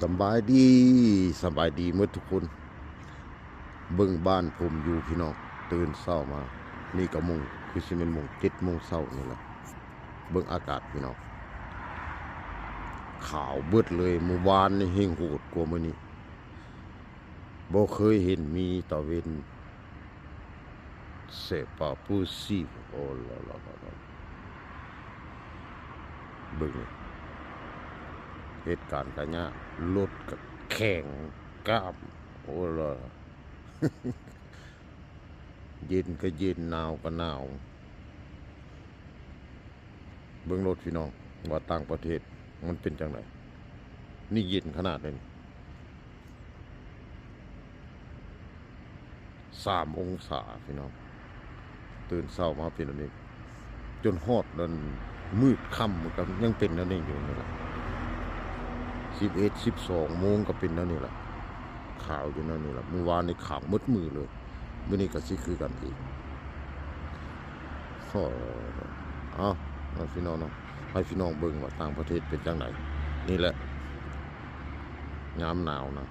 สบายดีสบายดีเมื่อทุกคนเบิ่งบ้านผมอยู่พี่น้องตื่นเช้ามานี่ก็โมงคือสิเป็นโมง7 โมงเช้านี่แหละเบิ่งอากาศพี่น้องขาวเบิดเลยเมื่อวานนี่เฮงโหดกว่ามื้อนี้บ่เคยเห็นมีตะเวนc'est pas possible oh là là là là เบิ่งนี่เหตุการณ์กะยะรถก็แข่งกล้ามโอ้ล่ะ เย็นก็เย็นหนาวก็หนาวเบิ่งรถพี่น้องว่าต่างประเทศมันเป็นจังไดนี่เย็นขนาดนี้3 องศาพี่น้องตื่นเช้ามาเป็นอันนี้จนฮอดนั่นมืดค่ำก็ยังเป็นอันนี้อยู่นี่แหละ11 12 โมงก็เป็นอันนี้แหละขาวอยู่นั่นนี่แหละเมื่อวานนี่ขาวมืดมือเลยมื้อนี้ก็สิคือกันอีกเอาพี่น้องเนาะให้พี่น้องเบิ่งว่าต่างประเทศเป็นจังไดนี่แหละยามหนาวนะ